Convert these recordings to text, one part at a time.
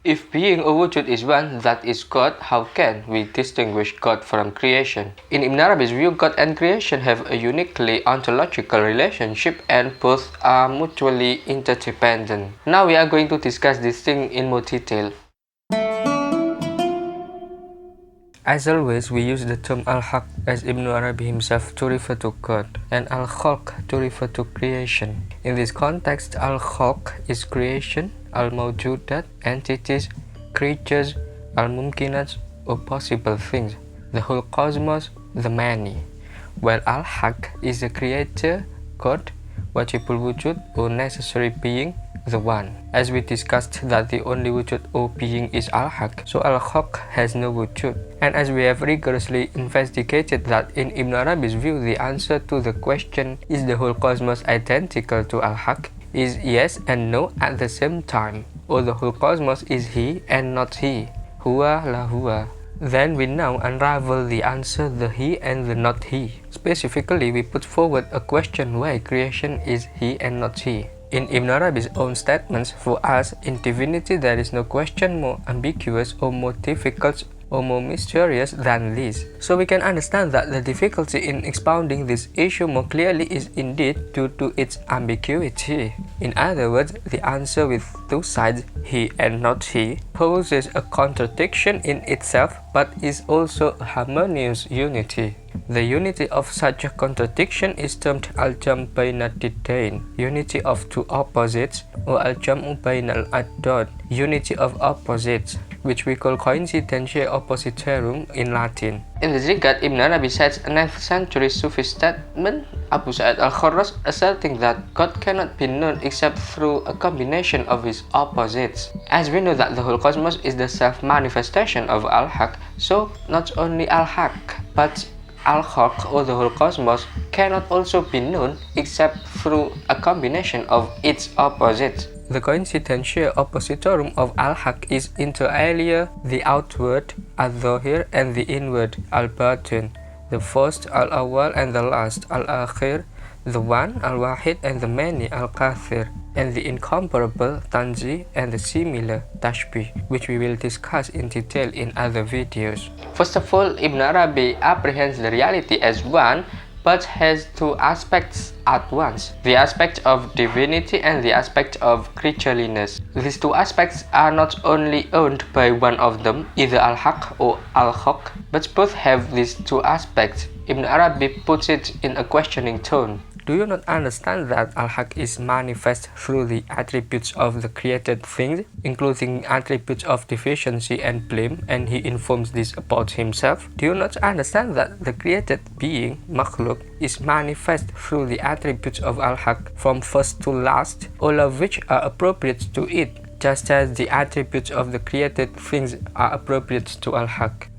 If being or wujud is one that is God, how can we distinguish God from creation? In Ibn Arabi's view, God and creation have a uniquely ontological relationship and both are mutually interdependent. Now we are going to discuss this thing in more detail. As always, we use the term al-Haq as Ibn Arabi himself to refer to God, and al-Khalq to refer to creation. In this context, al-Khalq is creation, al-Mawjudat, entities, creatures, al-Mumkinat, or possible things, the whole cosmos, the many, while al-Haq is the creator, God, wajibul wujud, or necessary being, the one. As we discussed that the only wujud or being is al-Haq, so al-Khalq has no wujud. And as we have rigorously investigated that in Ibn Arabi's view, the answer to the question, is the whole cosmos identical to al-Haq, is yes and no at the same time, or the whole cosmos is he and not he, huwa la huwa. Then we now unravel the answer, the he and the not he. Specifically, we put forward a question why creation is he and not he. In Ibn Arabi's own statements, for us, in divinity there is no question more ambiguous or more difficult or more mysterious than this. So we can understand that the difficulty in expounding this issue more clearly is indeed due to its ambiguity. In other words, the answer with two sides, he and not he, poses a contradiction in itself but is also a harmonious unity. The unity of such a contradiction is termed al-jam' bayna diddain, unity of two opposites, or al-jam'u bayna al-addad, unity of opposites, which we call coincidentia oppositorum in Latin. In this regard, Ibn Arabi cites a 9th century Sufi statement, Abu Sa'id al-Kharraz, asserting that God cannot be known except through a combination of his opposites. As we know that the whole cosmos is the self-manifestation of al-Haq, so not only al-Haq, but al-Khalq, or the whole cosmos, cannot also be known except through a combination of its opposites. The coincidentia oppositorum of al-Haq is inter alia, the outward, al-Zahir, and the inward, al-Batin, the first, al-Awwal, and the last, al-Akhir, the one, al-Wahid, and the many, al-Kathir, and the incomparable, Tanzi, and the similar, Tashbih, which we will discuss in detail in other videos. First of all, Ibn Arabi apprehends the reality as one, but has two aspects at once, the aspect of divinity and the aspect of creatureliness. These two aspects are not only owned by one of them, either al-Haq or al-Khalq, but both have these two aspects. Ibn Arabi puts it in a questioning tone. Do you not understand that al-Haq is manifest through the attributes of the created things, including attributes of deficiency and blame, and he informs this about himself? Do you not understand that the created being, makhluk, is manifest through the attributes of al-Haq from first to last, all of which are appropriate to it, just as the attributes of the created things are appropriate to al-Haq?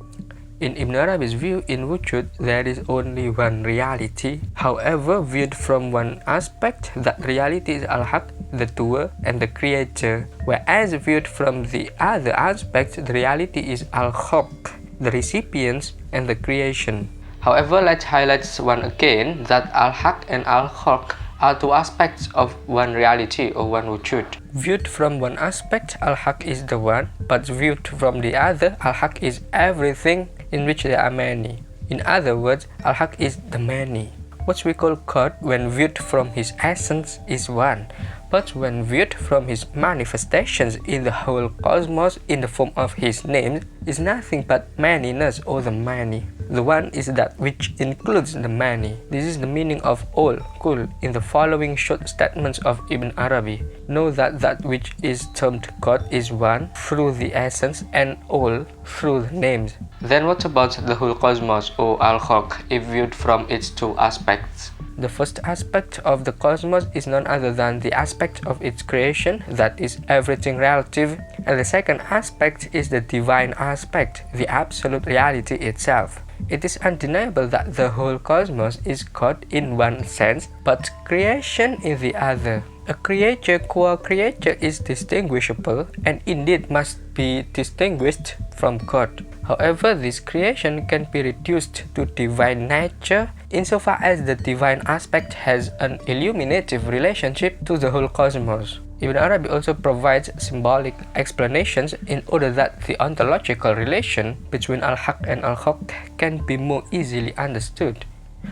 In Ibn Arabi's view, in wujud, there is only one reality. However, viewed from one aspect, that reality is al-Haq, the doer, and the creator, whereas viewed from the other aspect, the reality is al-Khalq, the recipients, and the creation. However, let's highlight one again, that al-Haq and al-Khalq are two aspects of one reality or one wujud. Viewed from one aspect, al-Haq is the one, but viewed from the other, al-Haq is everything in which there are many. In other words, al-Haq is the many. What we call God, when viewed from his essence, is one, but when viewed from his manifestations in the whole cosmos in the form of his names, is nothing but manyness or the many. The one is that which includes the many. This is the meaning of all, kul, in the following short statements of Ibn Arabi. Know that that which is termed God is one through the essence and all through the names. Then what about the whole cosmos or al-Khalq if viewed from its two aspects? The first aspect of the cosmos is none other than the aspect of its creation, that is everything relative, and the second aspect is the divine aspect, the absolute reality itself. It is undeniable that the whole cosmos is God in one sense, but creation in the other. A creature qua creature is distinguishable and indeed must be distinguished from God. However, this creation can be reduced to divine nature insofar as the divine aspect has an illuminative relationship to the whole cosmos. Ibn Arabi also provides symbolic explanations in order that the ontological relation between al-Haq and al-Haq can be more easily understood.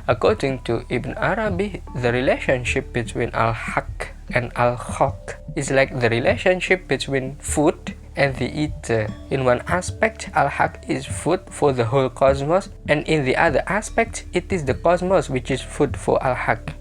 According to Ibn Arabi, the relationship between al-Haq and al-Haq is like the relationship between food and the eater. In one aspect, al-Haq is food for the whole cosmos, and in the other aspect, it is the cosmos which is food for al-Haq.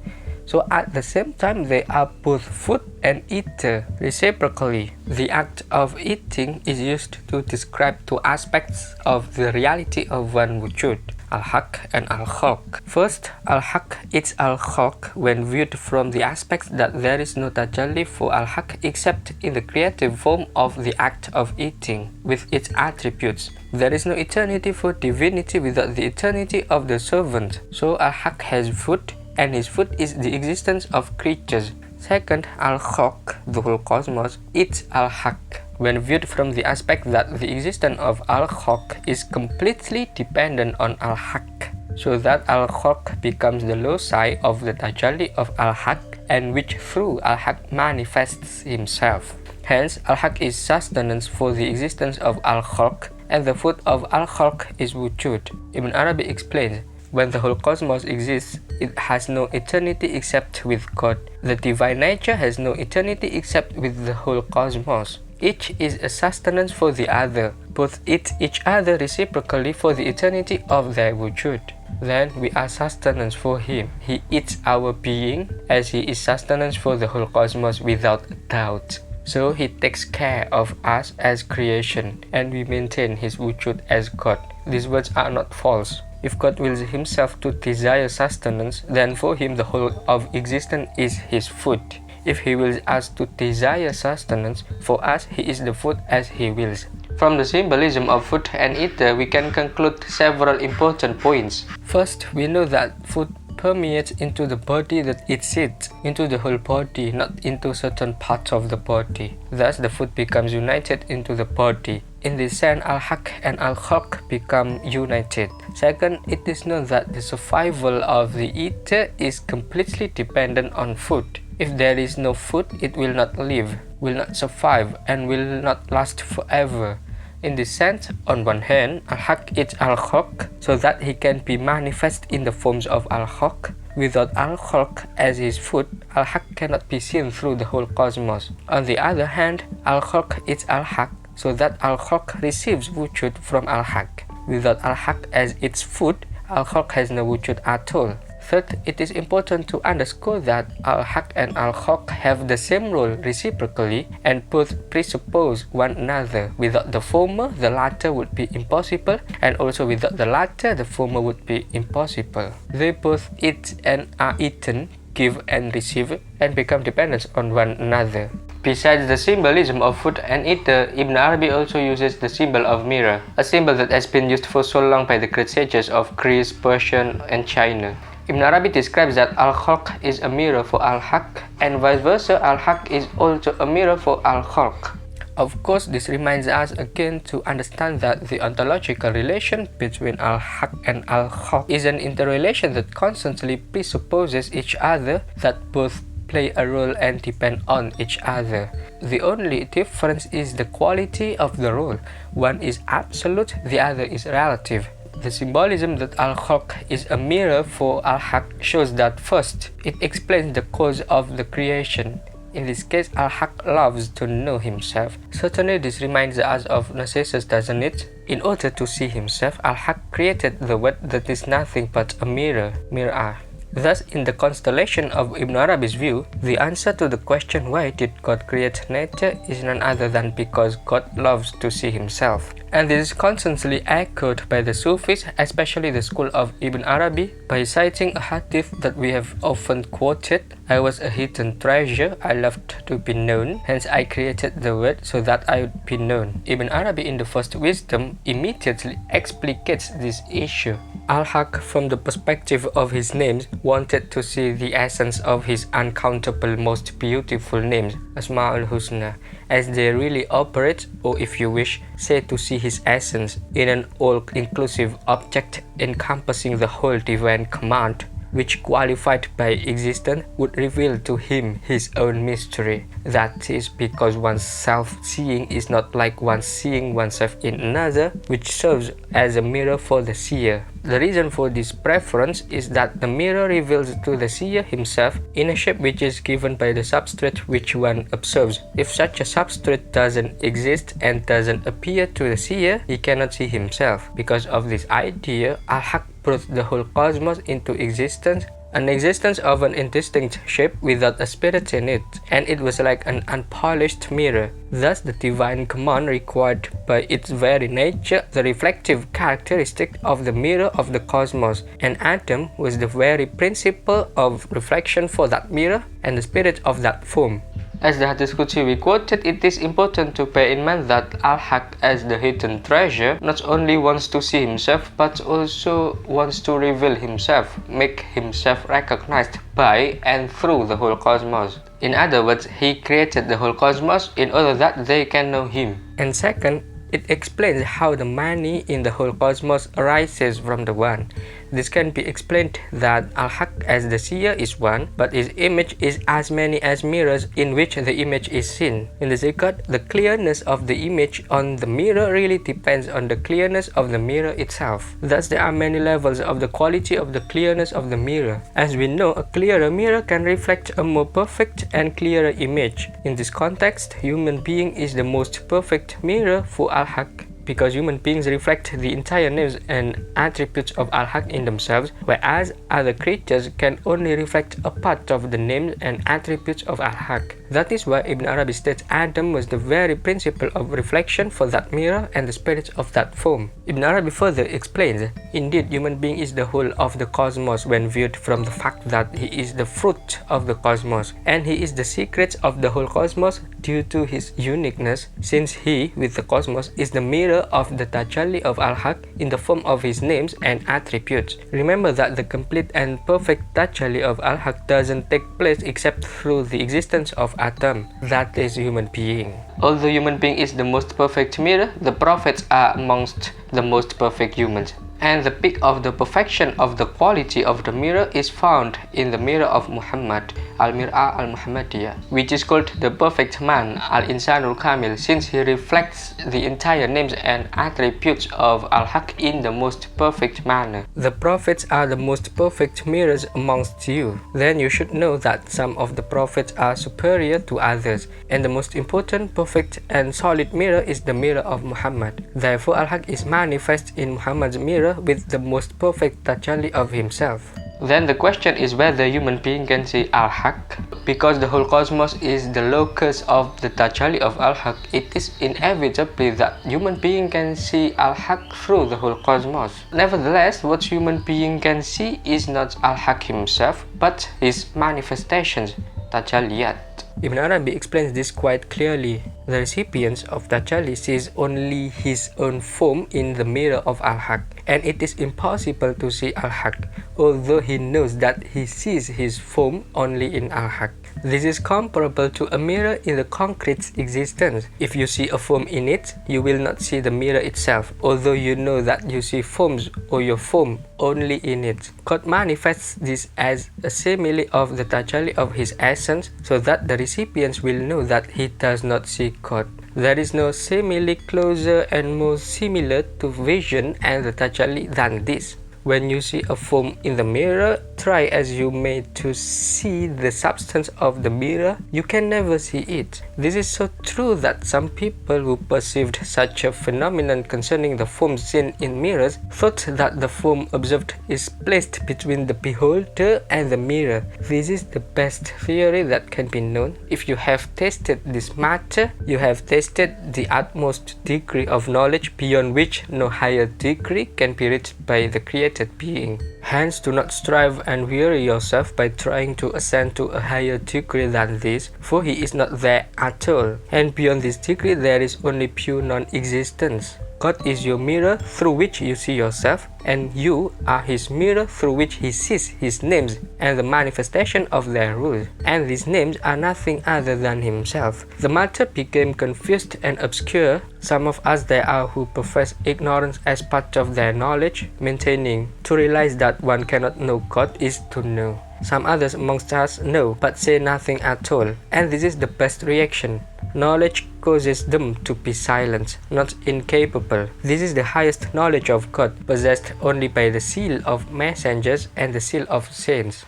So at the same time, they are both food and eater. Reciprocally, the act of eating is used to describe two aspects of the reality of one wujud, al-Haq and al-Haq. First, al-Haq eats al-Haq when viewed from the aspect that there is no tajalli for al-Haq except in the creative form of the act of eating, with its attributes. There is no eternity for divinity without the eternity of the servant. So al-Haq has food, and his food is the existence of creatures. Second, al-Haq, the whole cosmos, eats al-Haq when viewed from the aspect that the existence of al-Haq is completely dependent on al-Haq, so that al-Haq becomes the loci of the tajalli of al-Haq, and which through al-Haq manifests himself. Hence, al-Haq is sustenance for the existence of al-Haq, and the food of al-Haq is wujud. Ibn Arabi explains, when the whole cosmos exists, it has no eternity except with God. The divine nature has no eternity except with the whole cosmos. Each is a sustenance for the other. Both eat each other reciprocally for the eternity of their wujud. Then we are sustenance for him. He eats our being as he is sustenance for the whole cosmos without doubt. So he takes care of us as creation, and we maintain his wujud as God. These words are not false. If God wills himself to desire sustenance, then for him the whole of existence is his food. If he wills us to desire sustenance, for us he is the food as he wills. From the symbolism of food and eater, we can conclude several important points. First, we know that food permeates into the body that eats it, into the whole body, not into certain parts of the body. Thus, the food becomes united into the body. In this sense, al-Haq and al-Haq become united. Second, it is known that the survival of the eater is completely dependent on food. If there is no food, it will not live, will not survive, and will not last forever. In this sense, on one hand, al-Haq eats al-Haq so that he can be manifest in the forms of al-Haq. Without al-Haq as his food, al-Haq cannot be seen through the whole cosmos. On the other hand, al-Haq eats al-Haq so that al-Haq receives wujud from al-Haq. Without al-Haq as its food, al-Haq has no wujud at all. Third, it is important to underscore that al-Haq and al-Haq have the same role reciprocally and both presuppose one another. Without the former, the latter would be impossible, and also without the latter, the former would be impossible. They both eat and are eaten, give and receive, and become dependent on one another. Besides the symbolism of food and eater, Ibn Arabi also uses the symbol of mirror, a symbol that has been used for so long by the great sages of Greece, Persia, and China. Ibn Arabi describes that al-Haq is a mirror for al-Haq, and vice versa, al-Haq is also a mirror for al-Haq. Of course, this reminds us again to understand that the ontological relation between al-Haq and al-Haq is an interrelation that constantly presupposes each other, that both play a role and depend on each other. The only difference is the quality of the role. One is absolute, the other is relative. The symbolism that al-Haq is a mirror for al-Haq shows that first, it explains the cause of the creation. In this case, al-Haq loves to know himself. Certainly this reminds us of Narcissus, doesn't it? In order to see himself, al-Haq created the world that is nothing but a mirror, mir'ah. Thus, in the constellation of Ibn Arabi's view, the answer to the question why did God create nature is none other than because God loves to see himself. And this is constantly echoed by the Sufis, especially the school of Ibn Arabi, by citing a hadith that we have often quoted: I was a hidden treasure, I loved to be known, hence I created the world so that I would be known. Ibn Arabi in the First Wisdom immediately explicates this issue. Al-Haq, from the perspective of his names, wanted to see the essence of his uncountable most beautiful names, Asma'ul Husna, as they really operate, or if you wish, say to see his essence in an all-inclusive object encompassing the whole divine command. which qualified by existence, would reveal to him his own mystery. That is because one's self-seeing is not like one seeing oneself in another, which serves as a mirror for the seer. The reason for this preference is that the mirror reveals to the seer himself in a shape which is given by the substrate which one observes. If such a substrate doesn't exist and doesn't appear to the seer, he cannot see himself. Because of this idea, al-Haq brought the whole cosmos into existence, an existence of an indistinct shape without a spirit in it, and it was like an unpolished mirror. Thus, the divine command required by its very nature the reflective characteristic of the mirror of the cosmos, and Adam was the very principle of reflection for that mirror and the spirit of that form. As the Hadith Qudsi we quoted, it is important to bear in mind that al-Haq as the hidden treasure not only wants to see himself but also wants to reveal himself, make himself recognized by and through the whole cosmos. In other words, he created the whole cosmos in order that they can know him. And second, it explains how the many in the whole cosmos arises from the one. This can be explained that al-Haq as the seer is one, but his image is as many as mirrors in which the image is seen. In this regard, the clearness of the image on the mirror really depends on the clearness of the mirror itself. Thus, there are many levels of the quality of the clearness of the mirror. As we know, a clearer mirror can reflect a more perfect and clearer image. In this context, human being is the most perfect mirror for al-Haq, because human beings reflect the entire names and attributes of al-Haq in themselves, whereas other creatures can only reflect a part of the names and attributes of al-Haq. That is why Ibn Arabi states Adam was the very principle of reflection for that mirror and the spirit of that form. Ibn Arabi further explains, indeed, human being is the whole of the cosmos when viewed from the fact that he is the fruit of the cosmos, and he is the secret of the whole cosmos due to his uniqueness, since he, with the cosmos, is the mirror of the tajalli of al-Haq in the form of his names and attributes. Remember that the complete and perfect tajalli of al-Haq doesn't take place except through the existence of Adam, that is human being. Although human being is the most perfect mirror, the prophets are amongst the most perfect humans. And the peak of the perfection of the quality of the mirror is found in the mirror of Muhammad, al-Mir'ah al-Muhammadiyah, which is called the perfect man, al-Insanul Kamil, since he reflects the entire names and attributes of al-Haq in the most perfect manner. The prophets are the most perfect mirrors amongst you. Then you should know that some of the prophets are superior to others, and the most important, perfect and solid mirror is the mirror of Muhammad. Therefore, al-Haq is manifest in Muhammad's mirror with the most perfect tajalli of himself. Then the question is whether human being can see al-Haq. Because the whole cosmos is the locus of the tajalli of al-Haq, it is inevitably that human being can see al-Haq through the whole cosmos. Nevertheless, what human being can see is not al-Haq himself, but his manifestations, tajalliyat. Ibn Arabi explains this quite clearly. The recipient of tajalli sees only his own form in the mirror of al-Haq, and it is impossible to see al-Haq, although he knows that he sees his form only in al-Haq. This is comparable to a mirror in the concrete existence. If you see a form in it, you will not see the mirror itself, although you know that you see forms or your form only in it. God manifests this as a simile of the tajalli of his essence, so that the recipients will know that he does not see God. There is no simile closer and more similar to vision and the tajalli than this. When you see a form in the mirror, try as you may to see the substance of the mirror, you can never see it. This is so true that some people who perceived such a phenomenon concerning the form seen in mirrors thought that the form observed is placed between the beholder and the mirror. This is the best theory that can be known. If you have tasted this matter, you have tasted the utmost degree of knowledge beyond which no higher degree can be reached by the Creator being. Hence, do not strive and weary yourself by trying to ascend to a higher degree than this, for he is not there at all, and beyond this degree there is only pure non-existence. God is your mirror through which you see yourself, and you are his mirror through which he sees his names and the manifestation of their rules, and these names are nothing other than himself. The matter became confused and obscure Some of us there are who profess ignorance as part of their knowledge, maintaining to realize that one cannot know God is to know. Some others amongst us know but say nothing at all, and this is the best reaction. Knowledge causes them to be silent, not incapable. This is the highest knowledge of God, possessed only by the seal of messengers and the seal of saints.